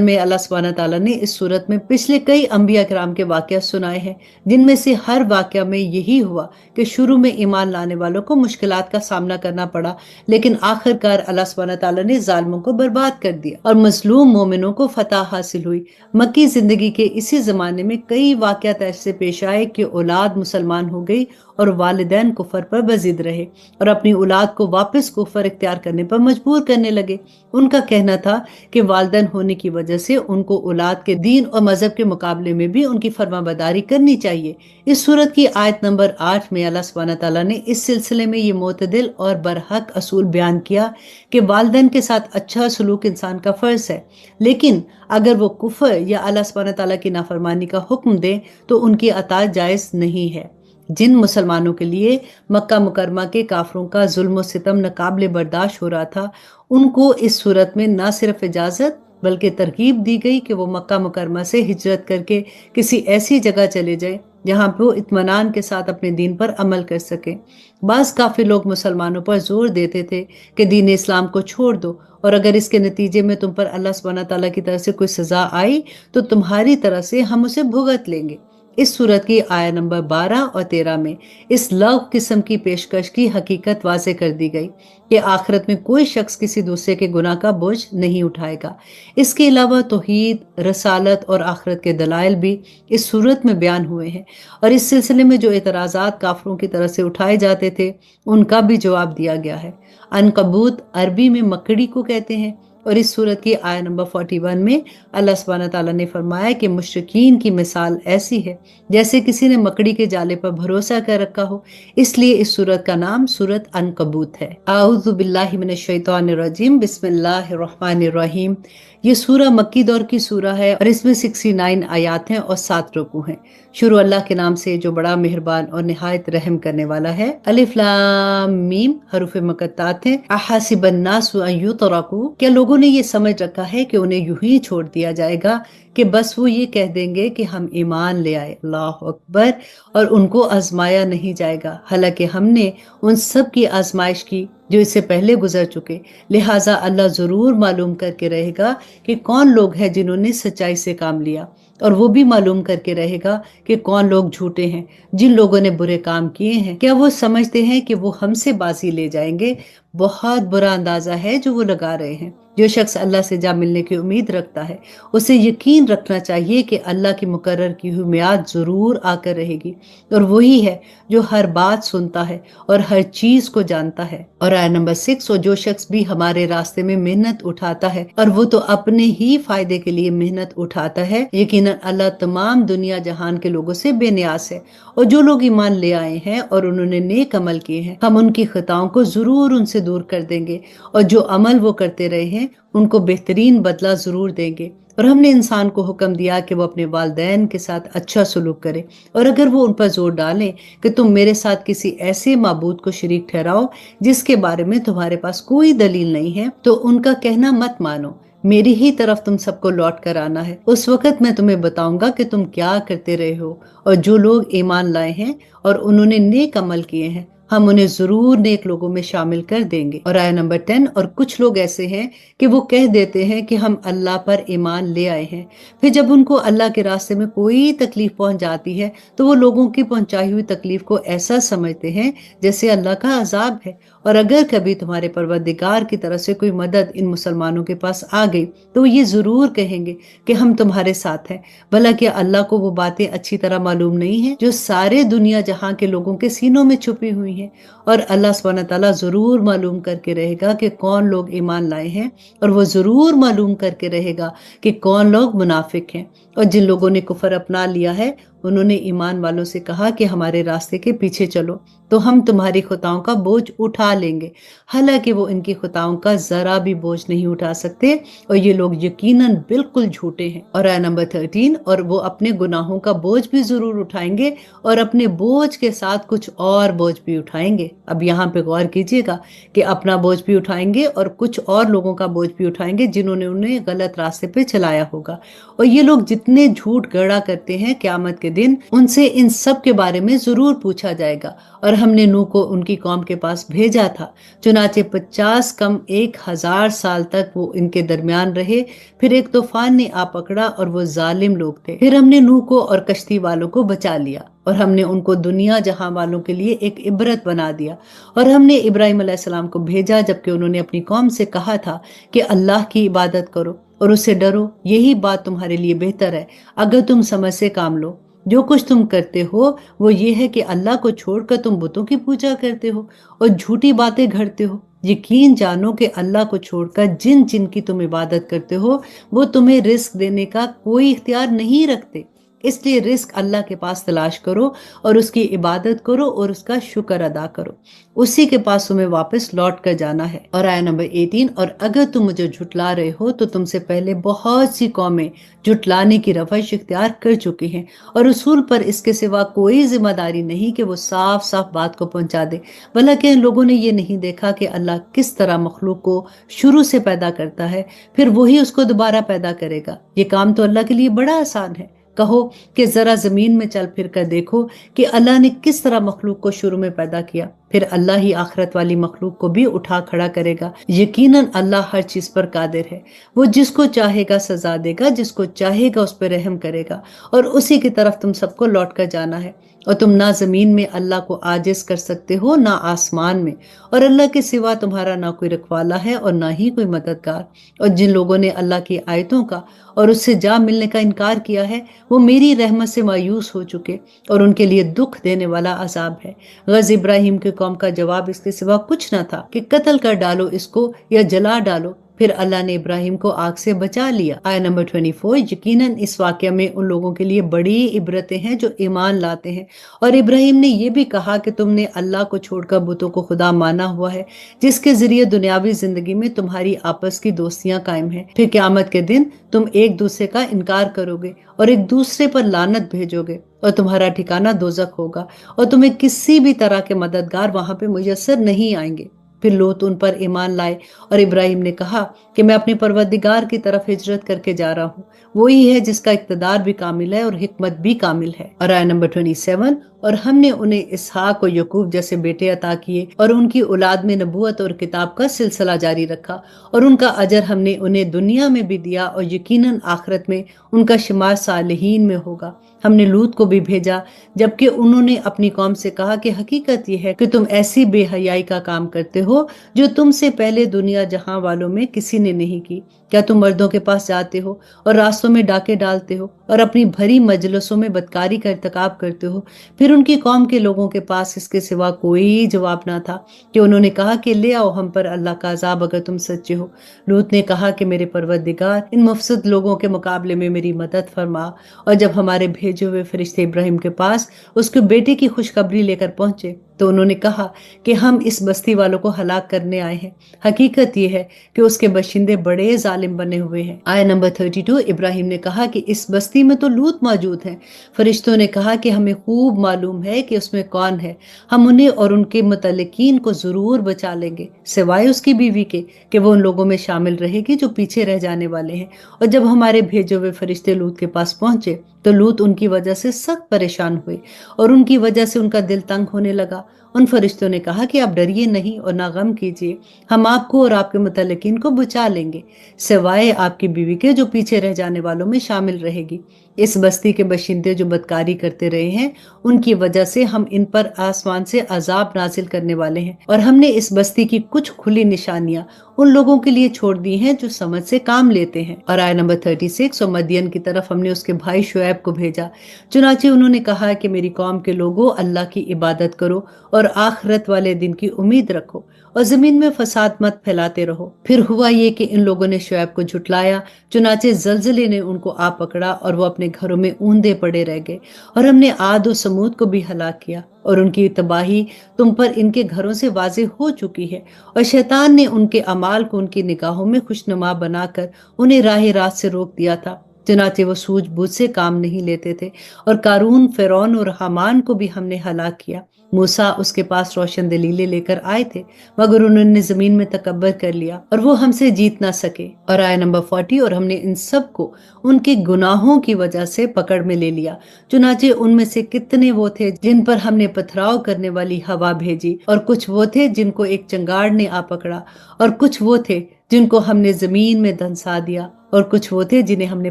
A: में अल्लाह सुब्हानहू तआला ने इस सूरत में पिछले कई अंबिया किराम के वाक़या सुनाए हैं, जिनमें से हर वाक़या में यही हुआ कि शुरू में ईमान लाने वालों को मुश्किलात का सामना करना पड़ा, लेकिन आखिरकार अल्लाह सुब्हानहू तआला ने जालिमों को बर्बाद कर दिया और मजलूम मोमिनों को फतह हासिल हुई। मक्की जिंदगी के इसी जमाने में कई वाक़यात ऐसे पेश आए कि औलाद मुसलमान हो गई और वालिदैन कुफर पर बजिद रहे और अपनी औलाद को वापस कुफर इख्तियार करने पर मजबूर करने लगे। उनका कहना था कि वालिदैन होने की वजह से उनको औलाद के दीन और मजहब के मुकाबले में भी उनकी फरमाबरदारी करनी चाहिए। इस सूरत की आयत नंबर 8 में अल्लाह सुब्हानहू तआला ने इस सिलसिले में ये मोतदिल और बरहक असूल बयान किया कि वालिदैन के साथ अच्छा सलूक इंसान का फर्ज है, लेकिन अगर वो कुफर या अल्लाह सुब्हानहू तआला की नाफरमानी का हुक्म दे तो उनकी अताअत जायज नहीं है। जिन मुसलमानों के लिए मक्का मुकरमा के काफरों का जुल्म सितम नाकाबिले बर्दाश्त हो रहा था, उनको इस सूरत में न सिर्फ इजाजत बल्कि तरकीब दी गई कि वो मक्का मुकरमा से हिजरत करके किसी ऐसी जगह चले जाए जहां पे वो इत्मीनान के साथ अपने दीन पर अमल कर सके। बाज काफी लोग मुसलमानों पर जोर देते थे कि दीन इस्लाम को छोड़ दो और अगर इसके नतीजे में तुम पर अल्लाह सुब्हानहू तआला की तरफ से कोई सजा आई तो तुम्हारी तरफ से हम उसे भुगत लेंगे। इस सूरत की आयत नंबर 12 और 13 में इस लव किस्म की पेशकश की हकीकत वाज़े कर दी गई कि आखिरत में कोई शख्स किसी दूसरे के गुनाह का बोझ नहीं उठाएगा। इसके अलावा तौहीद, रसालत और आखिरत के दलाइल भी इस सूरत में बयान हुए हैं और इस सिलसिले में जो एतराज़ात काफरों की तरफ से उठाए जाते थे उनका भी जवाब दिया गया है। अनकबूत अरबी में मकड़ी को कहते हैं और इस सूरत की आयत नंबर 41 में अल्लाह सुब्हानहू तआला ने फरमाया कि मुश्रिकीन की मिसाल ऐसी है जैसे किसी ने मकड़ी के जाले पर भरोसा कर रखा हो, इसलिए इस सूरत का नाम सूरत अनकबूत है। आऊज़ु बिल्लाहि मिनश शैतानिर रजीम, बिस्मिल्लाहिर रहमानिर रहीम। ये सूरा मक्की दौर की सूरा है और इसमें 69 आयात हैं और 7 रुकू हैं। शुरू अल्लाह के नाम से जो बड़ा मेहरबान और निहायत रहम करने वाला है। अलिफ लाम मीम हरूफ मुक़त्तात हैं। अहसिबन नासु अन युतरकू, क्या लोगों ने ये समझ रखा है कि उन्हें यूं ही छोड़ दिया जाएगा कि बस वो ये कह देंगे कि हम ईमान ले आए, अल्लाह अकबर, और उनको आजमाया नहीं जाएगा। हालांकि हमने उन सब की आजमाइश की जो इससे पहले गुजर चुके, लिहाजा अल्लाह जरूर मालूम करके रहेगा कि कौन लोग हैं जिन्होंने सच्चाई से काम लिया, और वो भी मालूम करके रहेगा कि कौन लोग झूठे हैं जिन लोगों ने बुरे काम किए हैं। क्या वो समझते हैं कि वो हमसे बाजी ले जाएंगे? बहुत बुरा अंदाजा है जो वो लगा रहे हैं। जो शख्स अल्लाह से जा मिलने की उम्मीद रखता है उसे यकीन रखना चाहिए कि अल्लाह की मुकर्रर की हुई मियाद जरूर आकर रहेगी, और वही है जो हर बात सुनता है और हर चीज को जानता है। और आयत नंबर 6, और जो शख्स भी हमारे रास्ते में मेहनत उठाता है और वो तो अपने ही फायदे के लिए मेहनत उठाता है, यकीनन अल्लाह तमाम दुनिया जहान के लोगों से बेनियाज है। और जो लोग ईमान ले आए हैं और उन्होंने नेक अमल किए हैं, हम उनकी खताओं को जरूर उनसे दूर कर देंगे, और जो अमल वो करते रहे हैं उनको बेहतरीन बदला जरूर देंगे। और हमने इंसान को हुक्म दिया कि वो अपने वालिदैन के साथ अच्छा सलूक करे, और अगर वो उन पर जोर डालें कि तुम मेरे साथ किसी ऐसे माबूद को शरीक ठहराओ जिसके बारे में तुम्हारे पास कोई दलील नहीं है, तो उनका कहना मत मानो, मेरी ही तरफ तुम सबको लौट कर आना है। उस वक्त मैं तुम्हें बताऊंगा कि तुम क्या करते रहे हो। और जो लोग ईमान लाए हैं और उन्होंने नेक अमल किए हैं, हम उन्हें जरूर नेक लोगों में शामिल कर देंगे। और आयत नंबर 10, और कुछ लोग ऐसे हैं कि वो कह देते हैं कि हम अल्लाह पर ईमान ले आए हैं, फिर जब उनको अल्लाह के रास्ते में कोई तकलीफ पहुंच जाती है तो वो लोगों की पहुंचाई हुई तकलीफ को ऐसा समझते हैं जैसे अल्लाह का अजाब है। और अगर कभी तुम्हारे परवरदिगार की तरफ से कोई मदद इन मुसलमानों के पास आ गई तो ये जरूर कहेंगे कि हम तुम्हारे साथ हैं। भला क्या अल्लाह को वो बातें अच्छी तरह मालूम नहीं है जो सारे दुनिया जहां के लोगों के सीनों में छुपी हुई हैं? और अल्लाह सुब्हानहू तआला जरूर मालूम करके रहेगा कि कौन लोग ईमान लाए हैं, और वो जरूर मालूम करके रहेगा कि कौन लोग मुनाफिक हैं। और जिन लोगों ने कुफर अपना लिया है उन्होंने ईमान वालों से कहा कि हमारे रास्ते के पीछे चलो तो हम तुम्हारी खुताओं का बोझ उठा लेंगे। हालांकि वो इनकी खुताओं का जरा भी बोझ नहीं उठा सकते और ये लोग यकीनन बिल्कुल झूठे हैं। और आया नंबर 13, और वो अपने गुनाहों का बोझ भी जरूर उठाएंगे और अपने बोझ के साथ कुछ और बोझ भी उठाएंगे। अब यहाँ पे गौर कीजिएगा कि अपना बोझ भी उठाएंगे और कुछ और लोगों का बोझ भी उठाएंगे जिन्होंने उन्हें गलत रास्ते पे चलाया होगा। और ये लोग जितने झूठ गढ़ा करते हैं, क़यामत के दिन उनसे इन सब के बारे में जरूर पूछा जाएगा। और हमने नूह को उनकी कौम के पास भेजा था, चुनाचे 50 कम 1000 साल तक वो इनके दरमियान रहे। फिर एक तूफान ने आ पकड़ा और वो जालिम लोग थे। फिर हमने नूह को और कश्ती वालों को बचा लिया और हमने उनको दुनिया जहां वालों के लिए एक इबरत बना दिया। और हमने इब्राहिम अलैहिस्सलाम को भेजा जबकि उन्होंने अपनी कौम से कहा था कि अल्लाह की इबादत करो और उससे डरो, यही बात तुम्हारे लिए बेहतर है अगर तुम समझ से काम लो। जो कुछ तुम करते हो वो ये है कि अल्लाह को छोड़कर तुम बुतों की पूजा करते हो और झूठी बातें घड़ते हो। यकीन जानो कि अल्लाह को छोड़कर जिन जिन की तुम इबादत करते हो वो तुम्हें रिस्क देने का कोई इख्तियार नहीं रखते। इसलिए रिस्क अल्लाह के पास तलाश करो और उसकी इबादत करो और उसका शुक्र अदा करो। उसी के पास तुम्हें वापस लौट कर जाना है। और आया नंबर 18, और अगर तुम मुझे झुटला रहे हो तो तुमसे पहले बहुत सी कौमें झुटलाने की रवैश इख्तियार कर चुकी हैं और रसूल पर इसके सिवा कोई जिम्मेदारी नहीं कि वो साफ साफ बात को पहुंचा दे। बल्कि इन लोगों ने ये नहीं देखा कि अल्लाह किस तरह मखलूक को शुरू से पैदा करता है, फिर वही उसको दोबारा पैदा करेगा। ये काम तो अल्लाह के लिए बड़ा आसान है। कहो कि जरा जमीन में चल फिर कर देखो कि अल्लाह ने किस तरह मखलूक को शुरू में पैदा किया, फिर अल्लाह ही आखिरत वाली मखलूक को भी उठा खड़ा करेगा। यकीनन अल्लाह हर चीज पर कादिर है। वो जिसको चाहेगा सजा देगा, जिसको चाहेगा उस पर रहम करेगा और उसी की तरफ तुम सबको लौट कर जाना है। और तुम ना जमीन में अल्लाह को आजिज कर सकते हो ना आसमान में, और अल्लाह के सिवा तुम्हारा ना कोई रखवाला है और ना ही कोई मददगार। और जिन लोगों ने अल्लाह की आयतों का और उससे जा मिलने का इनकार किया है वो मेरी रहमत से मायूस हो चुके और उनके लिए दुख देने वाला अजाब है। गज इब्राहिम की कौम का जवाब इसके सिवा कुछ न था कि कत्ल कर डालो इसको या जला डालो। फिर अल्लाह ने इब्राहिम को आग से बचा लिया। आया नंबर 24, यकीनन इस वाक़या में उन लोगों के लिए बड़ी इबरतें हैं जो ईमान लाते हैं। और इब्राहिम ने यह भी कहा कि तुमने अल्लाह को छोड़कर बुतों को खुदा माना हुआ है जिसके जरिए दुनियावी जिंदगी में तुम्हारी आपस की दोस्तियां कायम है। फिर क़यामत के दिन तुम एक दूसरे का इनकार करोगे और एक दूसरे पर लानत भेजोगे और तुम्हारा ठिकाना दोज़ख होगा और तुम्हें किसी भी तरह के मददगार वहां पे मुयस्सर नहीं आएंगे। फिर लोत उन पर ईमान लाए और इब्राहिम ने कहा कि मैं अपने परवरदिगार की तरफ हिजरत करके जा रहा हूँ, वही है जिसका इक़्तिदार भी कामिल है और हिकमत भी कामिल है। और आया नंबर 27, और हमने उन्हें इसहाक और यकूब जैसे बेटे अता किए और उनकी औलाद में नबूवत और किताब का सिलसिला जारी रखा और उनका अजर हमने उन्हें दुनिया में भी दिया और यकीनन आखिरत में उनका शुमार सालिहीन में होगा। हमने लूत को भी भेजा जबकि उन्होंने अपनी कौम से कहा कि हकीकत यह है कि तुम ऐसी बेहयाई का काम करते हो जो तुमसे पहले दुनिया जहां वालों में किसी ने नहीं की। क्या तुम मर्दों के पास जाते हो और रास्तों में डाके डालते हो और अपनी भरी मजलिसों में बदकारी का इर्तिकाब करते हो। फिर उनकी कौम के लोगों के पास इसके सिवा कोई जवाब ना था कि उन्होंने कहा कि ले आओ हम पर अल्लाह का अजाब अगर तुम सच्चे हो। लूत ने कहा कि मेरे परवरदिगार, इन मुफसद लोगों के मुकाबले में मेरी मदद फरमा। और जब हमारे भेजे हुए फरिश्ते इब्राहिम के पास उसके बेटे की खुशखबरी लेकर पहुंचे तो उन्होंने कहा कि हम इस बस्ती वालों को हलाक करने आए हैं। हकीकत यह है कि उसके बशिंदे बड़े जालिम बने हुए हैं। आया नंबर 32, इब्राहिम ने कहा कि इस बस्ती में तो लूत मौजूद हैं। फरिश्तों ने कहा कि हमें खूब मालूम है कि उसमें कौन है, हम उन्हें और उनके मुतल्लिकीन को जरूर बचा लेंगे सिवाय उसकी बीवी के कि वो उन लोगों में शामिल रहेगी जो पीछे रह जाने वाले हैं। और जब हमारे भेजे हुए फरिश्ते लूत के पास पहुंचे तो लूत उनकी वजह से सख्त परेशान हुए और उनकी वजह से उनका दिल तंग होने लगा। उन फरिश्तों ने कहा कि आप डरिए नहीं और ना गम कीजिए, हम आपको और आपके मुतल्लिकीन को बचा लेंगे सिवाय आपकी बीवी के जो पीछे रह जाने वालों में शामिल रहेगी। इस बस्ती के बशिंदे जो बदकारी करते रहे हैं उनकी वजह से हम इन पर आसमान से अजाब नाजिल करने वाले हैं और हमने इस बस्ती की कुछ खुली निशानियां उन लोगों के लिए छोड़ दी हैं जो समझ से काम लेते हैं। और आया नंबर 36, और मदियन की तरफ हमने उसके भाई शुएब को भेजा। चुनाचे उन्होंने कहा कि मेरी कौम के लोगों, अल्लाह की इबादत करो और اور आखिरत वाले दिन की उम्मीद रखो और जमीन में फसाद मत फैलाते रहो। फिर हुआ ये कि इन लोगों ने शुएब को झुटलाया, चुनाचे जलजले ने उनको आ पकड़ा और वो अपने घरों में ऊंधे पड़े रह गए। और हमने आद और समूद को भी हलाक किया और उनकी तबाही तुम पर इनके घरों से वाज़ेह हो चुकी है। और शैतान ने उनके अमाल को उनकी निगाहों में खुशनुमा बनाकर उन्हें राह रात से रोक दिया था, चुनाचे वो सूझबूझ से काम नहीं लेते थे। और कारून, फिरौन और हामान को भी हमने हलाक किया। मूसा उसके पास रोशन दलीलें लेकर आए थे, मगर उन्होंने जमीन में तकब्बर कर लिया और वो हमसे जीत ना सके। और आया नंबर 40, और हमने इन सब को उनके गुनाहों की वजह से पकड़ में ले लिया। चुनाचे उनमें से कितने वो थे जिन पर हमने पथराव करने वाली हवा भेजी, और कुछ वो थे जिनको एक चंगाड़ ने आ पकड़ा, और कुछ वो थे जिनको हमने जमीन में धंसा दिया, और कुछ वो थे जिन्हें हमने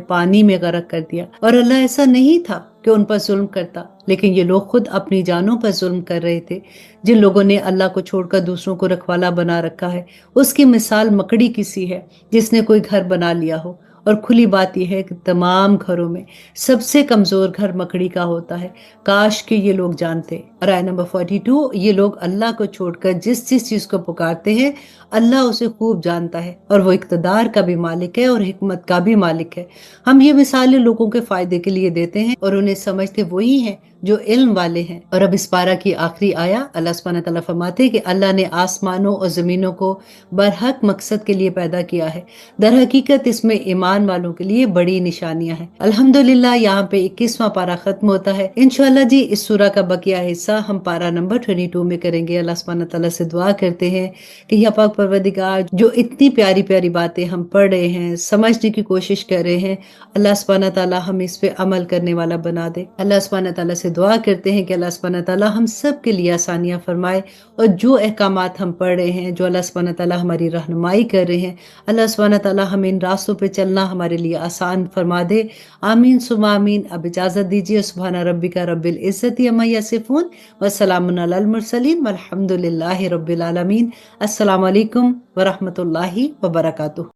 A: पानी में गरक कर दिया। और अल्लाह ऐसा नहीं था कि उन पर जुल्म करता, लेकिन ये लोग खुद अपनी जानों पर जुल्म कर रहे थे। जिन लोगों ने अल्लाह को छोड़कर दूसरों को रखवाला बना रखा है, उसकी मिसाल मकड़ी की सी है जिसने कोई घर बना लिया हो। और खुली बात यह है कि तमाम घरों में सबसे कमजोर घर मकड़ी का होता है। काश कि ये लोग जानते। और आया नंबर 42, ये लोग अल्लाह को छोड़कर जिस जिस चीज को पुकारते हैं, अल्लाह उसे खूब जानता है, और वो इक़्तिदार का भी मालिक है और हिकमत का भी मालिक है। हम ये मिसालें लोगों के फायदे के लिए देते हैं और उन्हें समझते वही हैं जो इल्म वाले हैं। और अब इस पारा की आखिरी आया, अल्लाह सुब्हानहू व तआला फरमाते कि अल्लाह ने आसमानों और जमीनों को बरहक मकसद के लिए पैदा किया है। दर हकीकत इसमें ईमान वालों के लिए बड़ी निशानियां हैं। अल्हम्दुलिल्लाह, यहाँ पे 21वां पारा खत्म होता है। इंशाअल्लाह जी इस सूरा का बकिया हिस्सा हम पारा नंबर 22 में करेंगे। अल्लाह सुब्हानहू व तआला से दुआ करते हैं कि या पाक परवरदिगार, जो इतनी प्यारी प्यारी बातें हम पढ़ रहे हैं, समझने की कोशिश कर रहे हैं, अल्लाह सुब्हानहू व तआला हम इस पे अमल करने वाला बना दे। अल्लाह सुब्हानहू व तआला से दुआ करते हैं कि अल्लाह सुब्हानहू व तआला हम सब के लिए आसानियां फरमाए, और जो अहकामात हम पढ़ रहे हैं, जो अल्लाह सुब्हानहू व तआला हमारी रहनुमाई कर रहे हैं, अल्लाह सुब्हानहू व तआला हमें इन रास्तों पे चलना हमारे लिए आसान फरमा दे। आमीन सुम्मा आमीन। अब इजाजत दीजिए। सुब्हान रब्बिका रब्बिल इज्जति अम्मा यसिफून व सलामुन अलल मुरसलीन वल्हम्दुलिल्लाहि रब्बिल आलमीन। अस्सलामु अलैकुम व रहमतुल्लाहि व बरकातुहू।